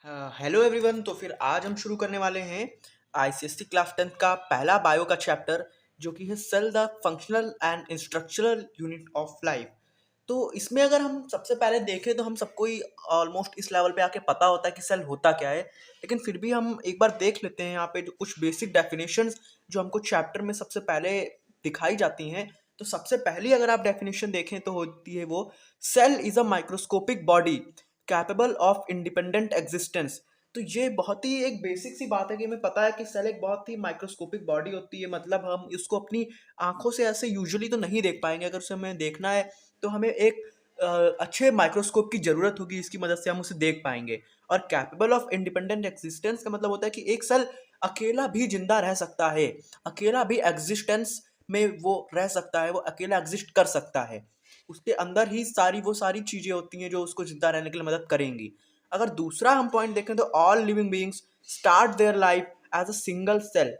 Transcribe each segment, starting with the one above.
Hello everyone. तो फिर आज हम शुरू करने वाले हैं आईसीएससी क्लास 10 का पहला बायो का चैप्टर, जो कि है cell the functional and structural unit of life. तो इसमें अगर हम सबसे पहले देखें तो हम सबको ही ऑलमोस्ट इस लेवल पे आके पता होता है कि सेल होता क्या है, लेकिन फिर भी हम एक बार देख लेते हैं यहाँ पे जो कुछ बेसिक डेफिनेशंस जो हमको चैप्टर में सबसे पहले दिखाई जाती हैं। तो सबसे पहली अगर आप डेफिनेशन देखें तो होती है वो, cell is a microscopic body capable of independent existence. तो ये बहुत ही एक बेसिक सी बात है कि हमें पता है कि सेल एक बहुत ही माइक्रोस्कोपिक बॉडी होती है। मतलब हम इसको अपनी आंखों से ऐसे यूजुअली तो नहीं देख पाएंगे। अगर उसे हमें देखना है तो हमें एक अच्छे माइक्रोस्कोप की ज़रूरत होगी, इसकी मदद से हम उसे देख पाएंगे। और कैपेबल ऑफ इंडिपेंडेंट एग्जिस्टेंस का मतलब होता है कि एक सेल अकेला भी जिंदा रह सकता है, अकेला भी एग्जिस्टेंस में वो रह सकता है, वो अकेला एग्जिस्ट कर सकता है। उसके अंदर ही वो सारी चीज़ें होती हैं जो उसको जिंदा रहने के लिए मदद करेंगी। अगर दूसरा हम पॉइंट देखें तो all living beings start their life as a single cell,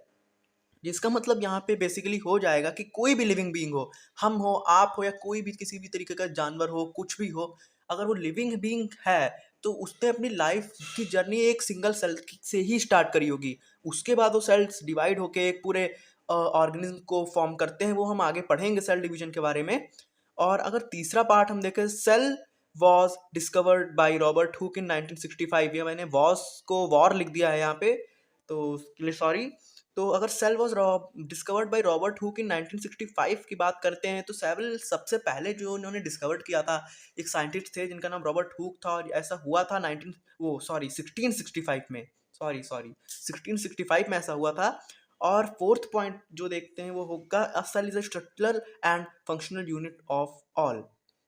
जिसका मतलब यहाँ पे बेसिकली हो जाएगा कि कोई भी लिविंग बीइंग हो, हम हो, आप हो, या कोई भी किसी भी तरीके का जानवर हो, कुछ भी हो, अगर वो लिविंग बीइंग है तो उसने अपनी लाइफ की जर्नी एक सिंगल सेल से ही स्टार्ट करी होगी। उसके बाद वो सेल्स डिवाइड होके एक पूरे ऑर्गेनिज्म को फॉर्म करते हैं। वो हम आगे पढ़ेंगे सेल डिवीजन के बारे में। और अगर तीसरा पार्ट हम देखें, cell was discovered by Robert Hooke in 1965। ये मैंने वॉज को वॉर लिख दिया है यहाँ पे, तो उसके लिए सॉरी। तो अगर cell was discovered by Robert Hooke in 1965 की बात करते हैं तो सेल सबसे पहले जो उन्होंने डिस्कवर्ड किया था, एक साइंटिस्ट थे जिनका नाम रॉबर्ट हुक था। और ऐसा हुआ था 1665 में, सॉरी सॉरी 1665 में ऐसा हुआ था। और फोर्थ पॉइंट जो देखते हैं वो होगा, a cell is a structural and functional unit of all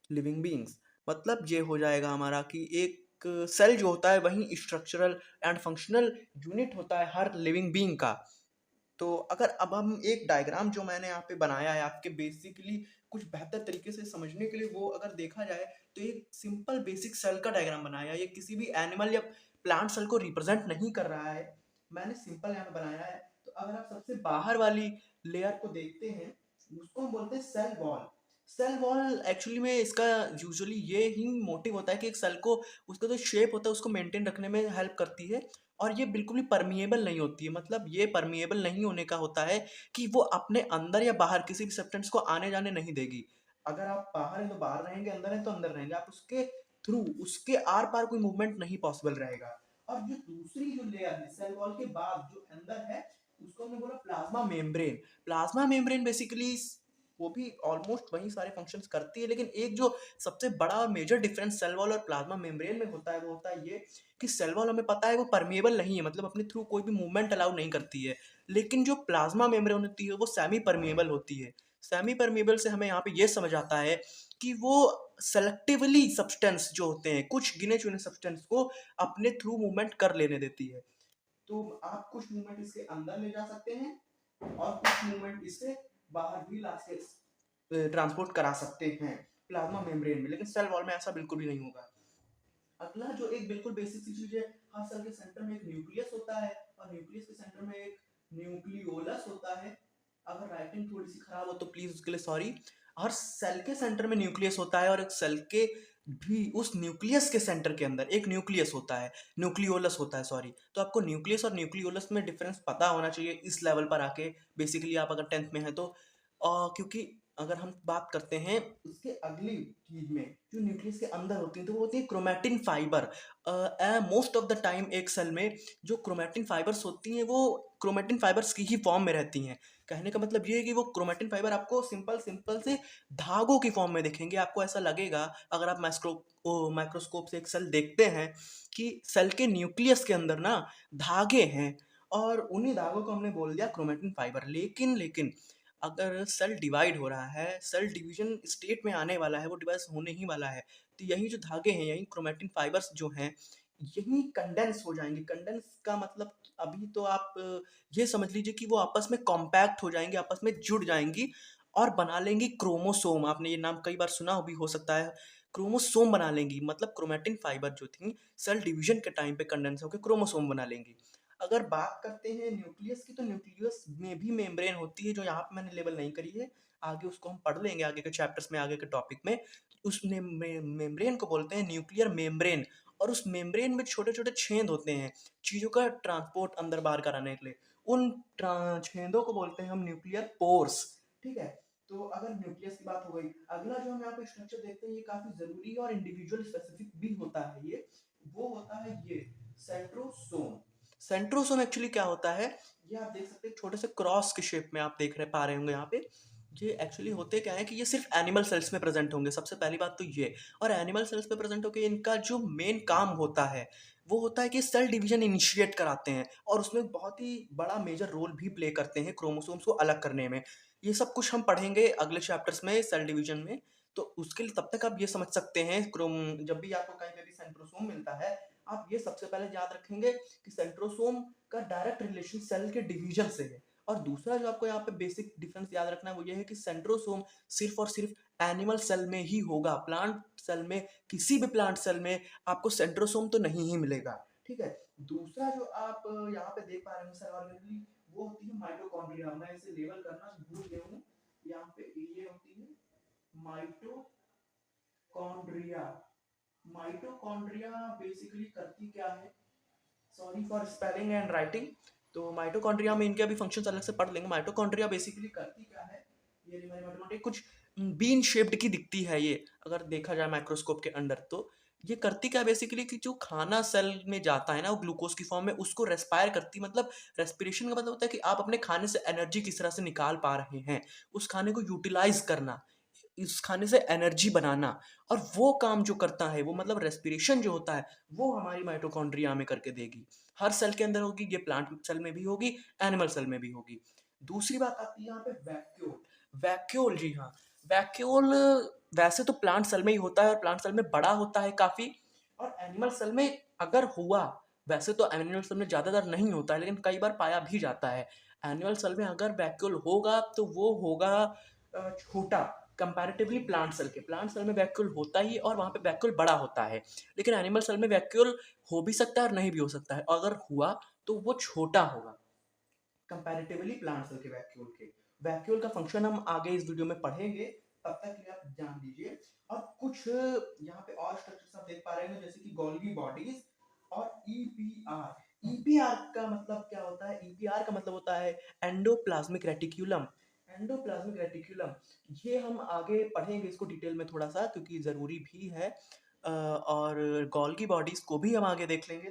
living beings. मतलब ये हो जाएगा हमारा कि एक सेल जो होता है वही स्ट्रक्चरल एंड फंक्शनल यूनिट होता है हर लिविंग बीइंग का। तो अगर अब हम एक डायग्राम जो मैंने यहाँ पे बनाया है आपके बेसिकली कुछ बेहतर तरीके से समझने के लिए, वो अगर देखा जाए तो एक सिंपल बेसिक सेल का डायग्राम बनाया है। ये किसी भी एनिमल या प्लांट सेल को रिप्रेजेंट नहीं कर रहा है, मैंने सिंपल यहाँ पे बनाया है। तो अगर आप सबसे बाहर वाली लेयर को देखते हैं, उसको हम बोलते हैं cell wall. Cell wall actually में इसका यूजुअली ये ही मोटिव होता है कि एक सेल को, उसका जो शेप होता है उसको मेंटेन रखने में हेल्प करती है। और ये बिल्कुल भी परमिएबल नहीं होती है। मतलब ये परमिएबल नहीं होने का होता है कि वो अपने अंदर या बाहर किसी भी सब्सटेंस को आने जाने नहीं देगी। अगर आप बाहर हैं तो बाहर रहेंगे, अंदर हैं तो अंदर रहेंगे, आप उसके थ्रू, उसके आर पार कोई मूवमेंट नहीं पॉसिबल रहेगा। और जो दूसरी जो लेयर है सेल वॉल के बाद जो अंदर है, उसको हमने बोला plasma membrane. Plasma membrane basically वो भी ऑलमोस्ट वही सारे फंक्शंस करती है, लेकिन एक जो सबसे बड़ा मेजर डिफरेंस सेल वॉल और प्लाज्मा मेम्ब्रेन में होता है वो होता है ये कि सेल वॉल हमें पता है वो परमिएबल नहीं है, मतलब अपने थ्रू कोई भी मूवमेंट अलाउ नहीं करती है। लेकिन जो प्लाज्मा मेम्ब्रेन होती है वो सेमी परमिएबल होती है। सेमी परमिएबल से हमें यहाँ पे ये समझ आता है कि वो सेलेक्टिवली सब्सटेंस जो होते हैं, कुछ गिने चुने सब्सटेंस को अपने थ्रू मूवमेंट कर लेने देती है। तो आप कुछ मूवमेंट इसके अंदर ले जा सकते हैं और कुछ मूवमेंट इससे बाहर भी ला के ट्रांसपोर्ट करा सकते हैं प्लाज्मा मेम्ब्रेन में, लेकिन सेल वॉल में ऐसा बिल्कुल भी नहीं होगा। अगला जो एक बिल्कुल बेसिक सी चीज है, हर सेल के सेंटर में एक न्यूक्लियस होता है और न्यूक्लियस के सेंटर में एक न्यूक्लियोलस होता है। अगर राइटिंग थोड़ी सी खराब हो तो प्लीज उसके लिए सॉरी। हर सेल के सेंटर में न्यूक्लियस होता है और एक सेल के भी उस न्यूक्लियस के सेंटर के अंदर एक न्यूक्लियस होता है, न्यूक्लियोलस होता है सॉरी। तो आपको न्यूक्लियस और न्यूक्लियोलस में डिफरेंस पता होना चाहिए इस लेवल पर आके। बेसिकली आप अगर 10th में हैं तो क्योंकि अगर हम बात करते हैं उसके अगली चीज में जो न्यूक्लियस के अंदर होती है तो वो होती है chromatin fibre. Most of the time एक सेल में जो क्रोमेटिन फाइबर्स होती हैं वो क्रोमेटिन फाइबर्स की ही फॉर्म में रहती हैं। कहने का मतलब ये है कि वो क्रोमेटिन फाइबर आपको सिंपल सिंपल से धागों की फॉर्म में दिखेंगे। आपको ऐसा लगेगा अगर आप माइक्रोस्कोप से एक सेल देखते हैं कि सेल के न्यूक्लियस के अंदर ना धागे हैं, और उन्हीं धागों को हमने बोल दिया क्रोमेटिन फाइबर। लेकिन लेकिन अगर सेल डिवाइड हो रहा है, सेल डिवीजन स्टेट में आने वाला है, वो डिवाइस होने ही वाला है, तो यही जो धागे हैं, यही क्रोमेटिन फाइबर्स जो हैं, यही कंडेंस हो जाएंगे। कंडेंस का मतलब अभी तो आप ये समझ लीजिए कि वो आपस में कॉम्पैक्ट हो जाएंगी, आपस में जुड़ जाएंगी और बना लेंगी क्रोमोसोम। आपने ये नाम कई बार सुना भी हो सकता है, क्रोमोसोम बना लेंगी। मतलब क्रोमेटिन फाइबर जो थी सेल डिवीजन के टाइम पे कंडेंस होकर क्रोमोसोम बना लेंगी। अगर बात करते हैं न्यूक्लियस की, तो न्यूक्लियस में भी मेम्ब्रेन होती है जो यहाँ पे मैंने लेबल नहीं करी है। आगे उसको हम पढ़ लेंगे आगे के चैप्टर्स में, आगे के टॉपिक में। उस मेम्ब्रेन को बोलते हैं न्यूक्लियर मेम्ब्रेन। और उस मेम्ब्रेन में छोटे-छोटे छेद होते हैं, चीज़ों का ट्रांसपोर्ट अंदर-बाहर कराने के लिए। उन छेदों को बोलते हैं हम न्यूक्लियर पोर्स, ठीक है? तो अगर न्यूक्लियस की बात हो गई, अगला जो हम यहाँ पे स्ट्रक्चर देखते हैं ये काफ़ी ज़रूरी और इंडिविजुअल स्पेसिफिक भी होता है ये, वो होता है ये सेंट्रोसोम। सेंट्रोसोम एक्चुअली क्या होता है, ये आप देख सकते हैं छोटे से क्रॉस के शेप में आप देख रहे पा रहे होंगे यहाँ पे। ये एक्चुअली होते क्या है कि ये सिर्फ एनिमल सेल्स में प्रेजेंट होंगे, सबसे पहली बात तो ये। और एनिमल सेल्स में प्रेजेंट होकर इनका जो मेन काम होता है वो होता है कि सेल डिवीजन इनिशिएट कराते हैं और उसमें बहुत ही बड़ा मेजर रोल भी प्ले करते हैं क्रोमोसोम्स को अलग करने में। ये सब कुछ हम पढ़ेंगे अगले चैप्टर्स में सेल डिवीजन में। तो उसके लिए तब तक आप ये समझ सकते हैं क्रोम जब भी आपको कहीं पे भी सेंट्रोसोम मिलता है, आप ये सबसे पहले याद रखेंगे कि सेंट्रोसोम का डायरेक्ट रिलेशन सेल के डिवीजन से है। और दूसरा जो आपको यहाँ पे बेसिक डिफरेंस याद रखना है वो ये है कि सेंट्रोसोम सिर्फ और सिर्फ एनिमल सेल में ही होगा। प्लांट सेल में, किसी भी प्लांट सेल में आपको सेंट्रोसोम तो नहीं ही मिलेगा, ठीक है? दूसरा जो आप यहाँ पे देख पा रहे हैं सेल ऑर्गेनेल, वो होती है माइटोकॉन्ड्रिया। मैं इसे लेबल करना भूल गया हूँ। यहाँ पे ये होती है माइटोकॉन्ड्रिया। माइटोकॉन्ड्रिया बेसिकली करती क्या है, sorry for spelling and writing. तो माइटोकॉन्ड्रिया में इनके अभी फंक्शंस अलग से पढ़ लेंगे। माइटोकॉन्ड्रिया बेसिकली करती क्या है, ये रही हमारी माइटोकॉन्ड्रिया, कुछ बीन शेप्ड की दिखती है ये, अगर देखा जाए माइक्रोस्कोप के अंडर। तो ये करती क्या बेसिकली कि जो खाना सेल में जाता है ना वो ग्लूकोज की फॉर्म में, उसको रेस्पायर करती। मतलब रेस्पिरेशन का मतलब होता है कि आप अपने खाने से एनर्जी किस तरह से निकाल पा रहे हैं, उस खाने को यूटिलाइज करना, इस खाने से एनर्जी बनाना। और वो काम जो करता है वो मतलब रेस्पिरेशन जो होता है वो हमारी माइटोकॉन्ड्रिया में करके देगी। हर सेल के अंदर होगी, ये प्लांट सेल में भी होगी, एनिमल सेल में भी होगी। दूसरी बात आती है यहाँ पे वैक्यूल। वैक्यूल, जी हाँ, वैक्यूल वैसे तो प्लांट सेल में ही होता है और प्लांट सेल में बड़ा होता है काफी। और एनिमल सेल में अगर हुआ, वैसे तो एनिमल सेल में ज्यादातर नहीं होता है लेकिन कई बार पाया भी जाता है। एनिमल सेल में अगर वैक्यूल होगा तो वो होगा छोटा कंपैरेटिवली प्लांट सेल के। प्लांट सेल में वैक्यूल होता ही और वहाँ पे वैक्यूल बड़ा होता है, लेकिन एनिमल सेल में वैक्यूल हो भी सकता है और नहीं भी हो सकता है। अगर हुआ तो वो छोटा होगा कंपैरेटिवली प्लांट सेल के वैक्यूल के। वैक्यूल का फंक्शन हम आगे इस वीडियो में पढ़ेंगे, तब तक के लिए आप जान लीजिए। और कुछ यहाँ पे और स्ट्रक्चर्स आप देख पा रहे हैं जैसे कि गोल्गी बॉडीज और ईपीआर। ईपीआर का मतलब क्या होता है, ईपीआर का मतलब होता है एंडोप्लाज्मिक रेटिक्यूलम। एंडोप्लाज्मिक रेटिक्यूलम ये हम आगे पढ़ेंगे इसको डिटेल में थोड़ा सा, क्योंकि ज़रूरी भी है। और गोल्गी बॉडीज को भी हम आगे देख लेंगे।